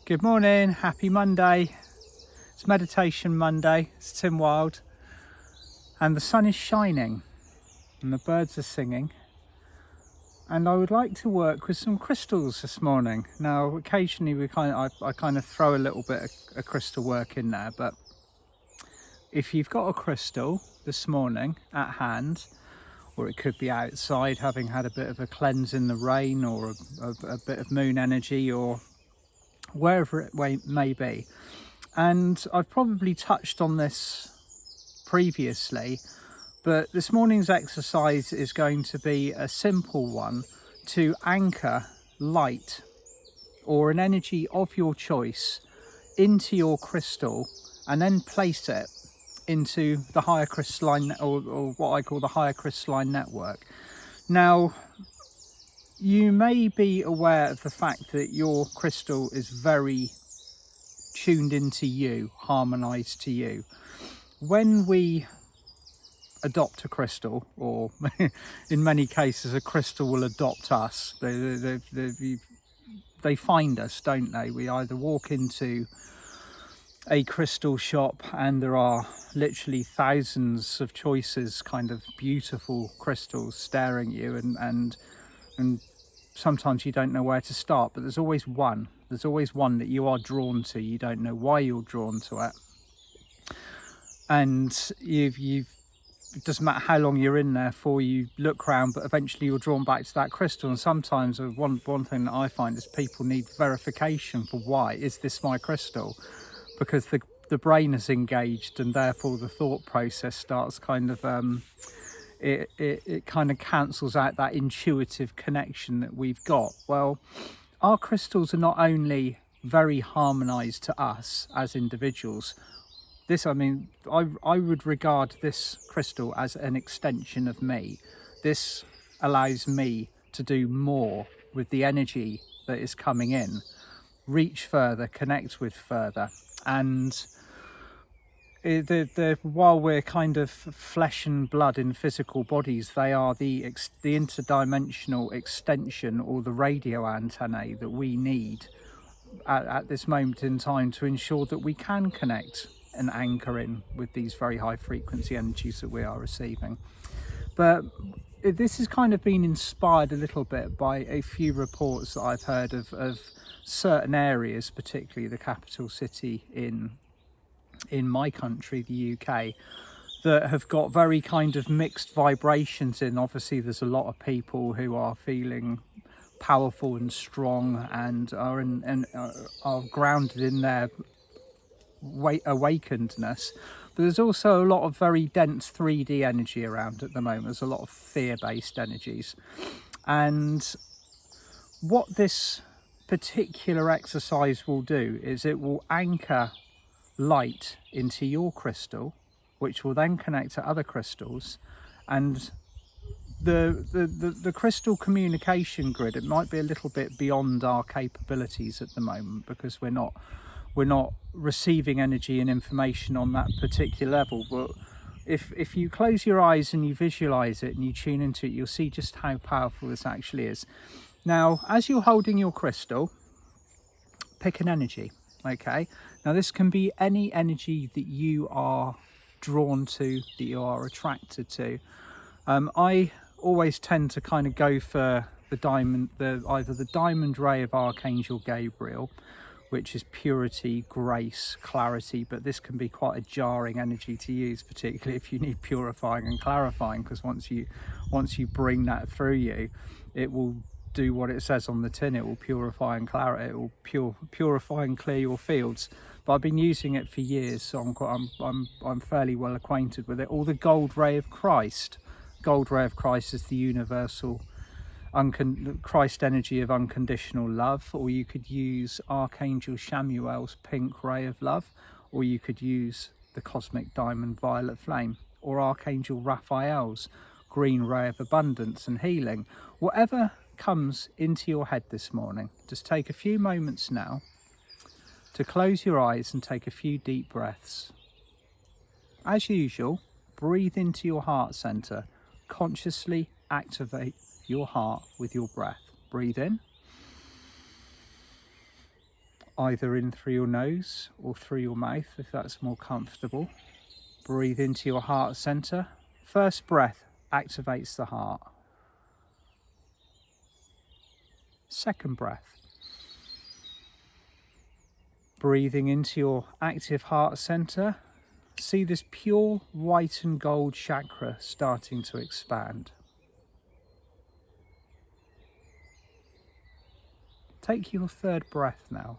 Good morning, happy Monday. It's Meditation Monday, it's Tim Wild, and the sun is shining and the birds are singing. And I would like to work with some crystals this morning. Now, occasionally I kind of throw a little bit of crystal work in there, but if you've got a crystal this morning at hand, or it could be outside having had a bit of a cleanse in the rain, or a bit of moon energy, or wherever it may be. And I've probably touched on this previously, but this morning's exercise is going to be a simple one to anchor light or an energy of your choice into your crystal and then place it into the higher crystalline, or what I call the higher crystalline network. Now, you may be aware of the fact that your crystal is very tuned into you, harmonized to you. When we adopt a crystal, or in many cases a crystal will adopt us, they find us, don't they? We either walk into a crystal shop and there are literally thousands of choices, kind of beautiful crystals staring at you, and sometimes you don't know where to start, but there's always one that you are drawn to. You don't know why you're drawn to it, and it doesn't matter how long you're in there for, you look around, but eventually you're drawn back to that crystal. And sometimes one thing that I find is people need verification for why is this my crystal, because the brain is engaged, and therefore the thought process starts kind of it kind of cancels out that intuitive connection that we've got. Well, our crystals are not only very harmonized to us as individuals. I would regard this crystal as an extension of me. This allows me to do more with the energy that is coming in, reach further, connect with further. And while we're kind of flesh and blood in physical bodies, they are the interdimensional extension, or the radio antennae that we need at this moment in time to ensure that we can connect and anchor in with these very high frequency energies that we are receiving. But this has kind of been inspired a little bit by a few reports that I've heard of certain areas, particularly the capital city in my country, the UK, that have got very kind of mixed vibrations in. Obviously there's a lot of people who are feeling powerful and strong and are grounded in their awakenedness, but there's also a lot of very dense 3D energy around at the moment. There's a lot of fear-based energies, and what this particular exercise will do is it will anchor light into your crystal, which will then connect to other crystals. And the crystal communication grid, it might be a little bit beyond our capabilities at the moment, because we're not receiving energy and information on that particular level. But if you close your eyes and you visualize it and you tune into it, you'll see just how powerful this actually is. Now, as you're holding your crystal, pick an energy. Okay, now this can be any energy that you are drawn to, that you are attracted to. I always tend to kind of go for either the diamond ray of Archangel Gabriel, which is purity, grace, clarity, but this can be quite a jarring energy to use, particularly if you need purifying and clarifying, because once you bring that through you, it will do what it says on the tin. It will purify and it will purify and clear your fields. But I've been using it for years, so I'm fairly well acquainted with it. Or the gold ray of Christ. Gold ray of Christ is the universal Christ energy of unconditional love. Or you could use Archangel Shamuel's pink ray of love, or you could use the cosmic diamond violet flame, or Archangel Raphael's green ray of abundance and healing. Whatever comes into your head this morning, just take a few moments now to close your eyes and take a few deep breaths. As usual, breathe into your heart center. Consciously activate your heart with your breath. Breathe in. either in through your nose or through your mouth if that's more comfortable. Breathe into your heart center. First breath activates the heart. Second breath. Breathing into your active heart center. See this pure white and gold chakra starting to expand. Take your third breath now.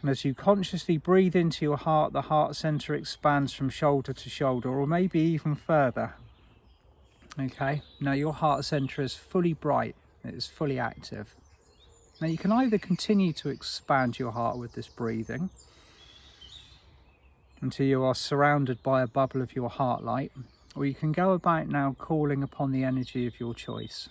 And as you consciously breathe into your heart, the heart center expands from shoulder to shoulder, or maybe even further. Okay, now your heart center is fully bright, it is fully active. Now you can either continue to expand your heart with this breathing until you are surrounded by a bubble of your heart light, or you can go about now calling upon the energy of your choice.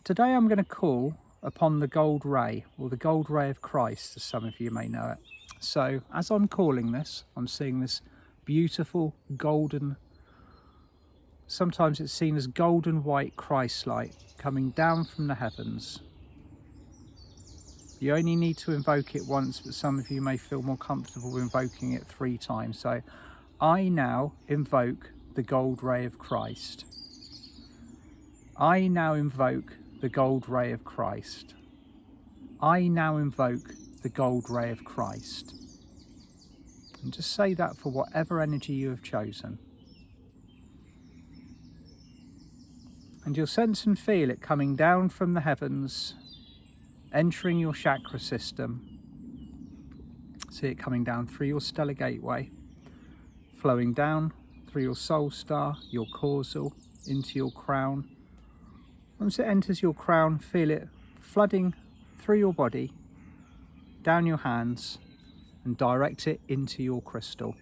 Today I'm going to call upon the gold ray, or the gold ray of Christ, as some of you may know it. So as I'm calling this, I'm seeing this beautiful golden, sometimes it's seen as golden white Christ light coming down from the heavens. You only need to invoke it once, but some of you may feel more comfortable invoking it 3 times. So I now invoke the gold ray of Christ. I now invoke the gold ray of Christ. I now invoke the gold ray of Christ. And just say that for whatever energy you have chosen. And you'll sense and feel it coming down from the heavens, entering your chakra system. See it coming down through your stellar gateway, flowing down through your soul star, your causal, into your crown. Once it enters your crown, feel it flooding through your body, down your hands, and direct it into your crystal.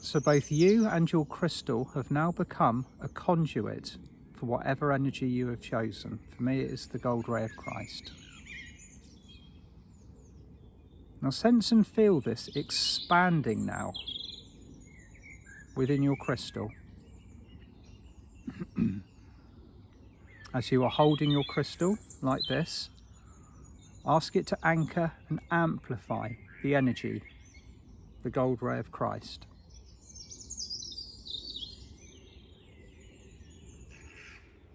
So both you and your crystal have now become a conduit for whatever energy you have chosen. For me, it is the gold ray of Christ. Now sense and feel this expanding now within your crystal. As you are holding your crystal like this, ask it to anchor and amplify the energy, the gold ray of Christ.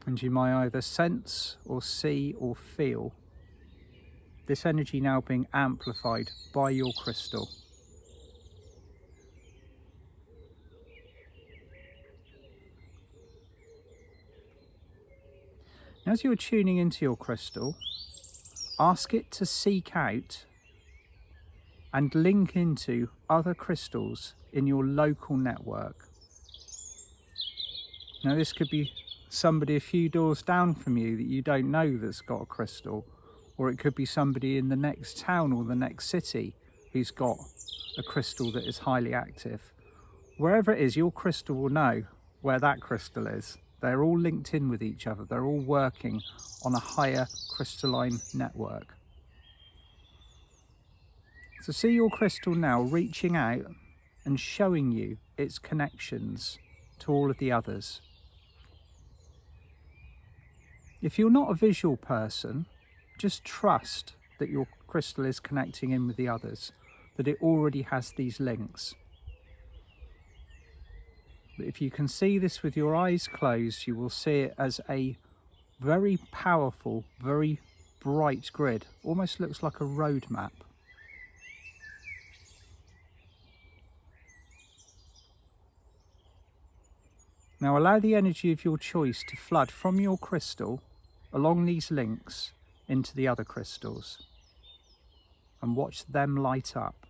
And you may either sense or see or feel this energy now being amplified by your crystal. As you're tuning into your crystal, ask it to seek out and link into other crystals in your local network. Now this could be somebody a few doors down from you that you don't know that's got a crystal, or it could be somebody in the next town or the next city who's got a crystal that is highly active. Wherever it is, your crystal will know where that crystal is. They're all linked in with each other. They're all working on a higher crystalline network. So see your crystal now reaching out and showing you its connections to all of the others. If you're not a visual person, just trust that your crystal is connecting in with the others, that it already has these links. But if you can see this with your eyes closed, you will see it as a very powerful, very bright grid. Almost looks like a road map. Now allow the energy of your choice to flood from your crystal along these links into the other crystals and watch them light up.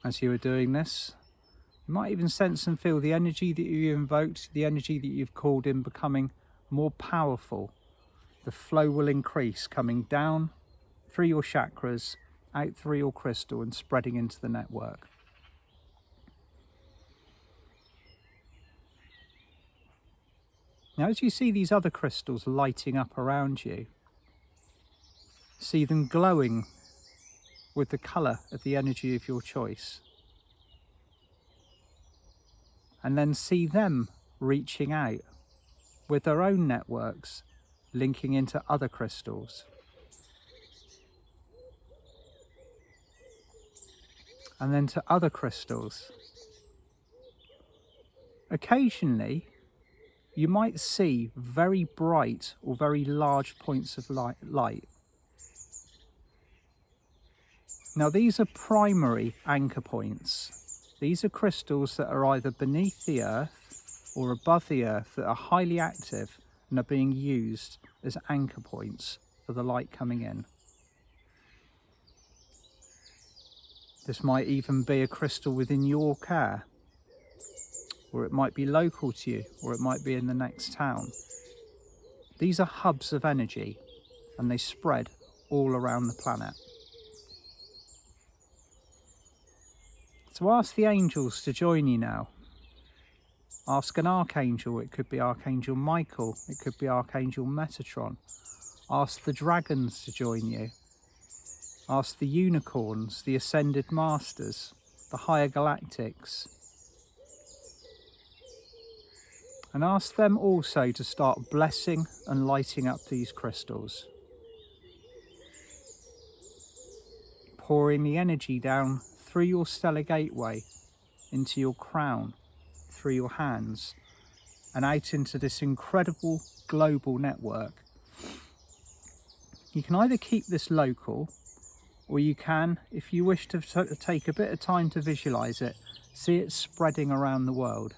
As you are doing this, you might even sense and feel the energy that you invoked, the energy that you've called in, becoming more powerful. The flow will increase, coming down through your chakras, out through your crystal and spreading into the network. Now as you see these other crystals lighting up around you, see them glowing with the colour of the energy of your choice. And then see them reaching out with their own networks, linking into other crystals. And then to other crystals. Occasionally, you might see very bright or very large points of light. Now, these are primary anchor points. These are crystals that are either beneath the earth or above the earth that are highly active and are being used as anchor points for the light coming in. This might even be a crystal within your care, or it might be local to you, or it might be in the next town. These are hubs of energy, and they spread all around the planet. So ask the angels to join you now. Ask an archangel. It could be Archangel Michael, it could be Archangel Metatron. Ask the dragons to join you. Ask the unicorns, the ascended masters, the higher galactics. And ask them also to start blessing and lighting up these crystals. Pouring the energy down through your stellar gateway, into your crown, through your hands, and out into this incredible global network. You can either keep this local, or you can, if you wish to take a bit of time to visualize it, see it spreading around the world.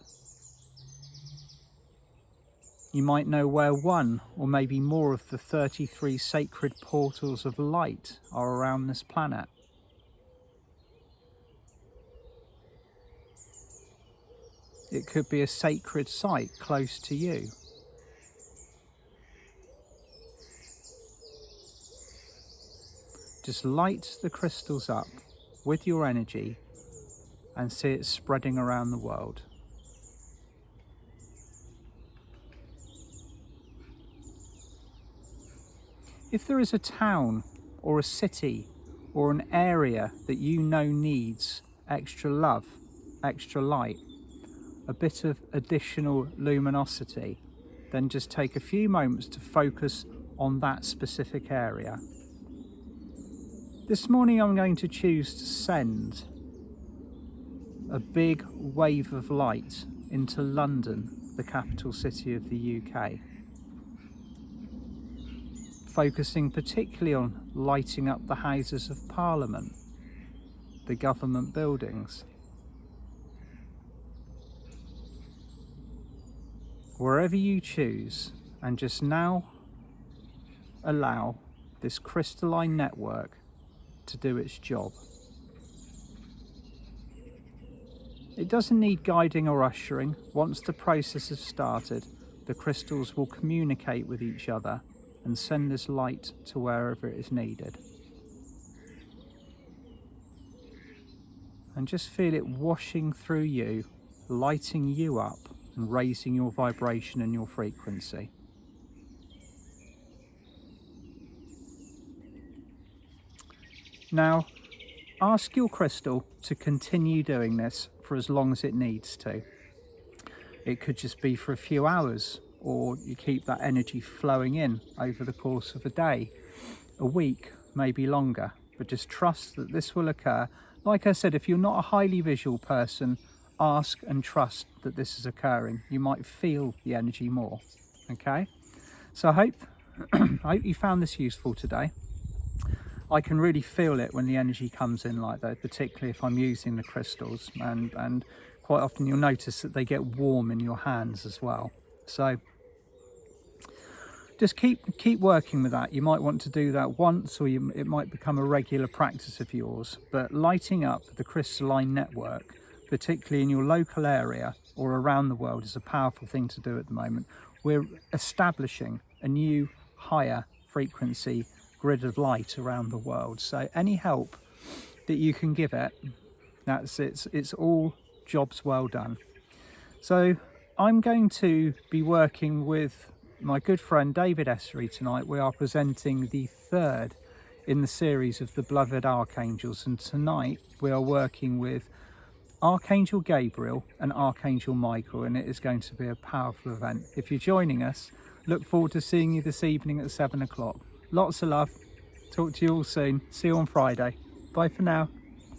You might know where one or maybe more of the 33 sacred portals of light are around this planet. It could be a sacred site close to you. Just light the crystals up with your energy and see it spreading around the world. If there is a town or a city or an area that you know needs extra love, extra light, a bit of additional luminosity, then just take a few moments to focus on that specific area. This morning I'm going to choose to send a big wave of light into London, the capital city of the UK. Focusing particularly on lighting up the Houses of Parliament, the government buildings. Wherever you choose, and just now allow this crystalline network to do its job. It doesn't need guiding or ushering. Once the process has started, the crystals will communicate with each other and send this light to wherever it is needed. And just feel it washing through you, lighting you up and raising your vibration and your frequency. Now, ask your crystal to continue doing this for as long as it needs to. It could just be for a few hours, or you keep that energy flowing in over the course of a day, a week, maybe longer. But just trust that this will occur. Like I said, if you're not a highly visual person, ask and trust that this is occurring. You might feel the energy more. Okay? So I hope you found this useful today. I can really feel it when the energy comes in like that, particularly if I'm using the crystals, and quite often you'll notice that they get warm in your hands as well. So just keep working with that. You might want to do that once, or it might become a regular practice of yours. But lighting up the crystalline network, particularly in your local area or around the world, is a powerful thing to do at the moment. We're establishing a new higher frequency grid of light around the world. So any help that you can give it, it's all jobs well done. So I'm going to be working with my good friend David Essery tonight. We are presenting the third in the series of the Beloved Archangels, and tonight we are working with Archangel Gabriel and Archangel Michael, and it is going to be a powerful event. If you're joining us, look forward to seeing you this evening at 7 o'clock. Lots of love. Talk to you all soon. See you on Friday. Bye for now.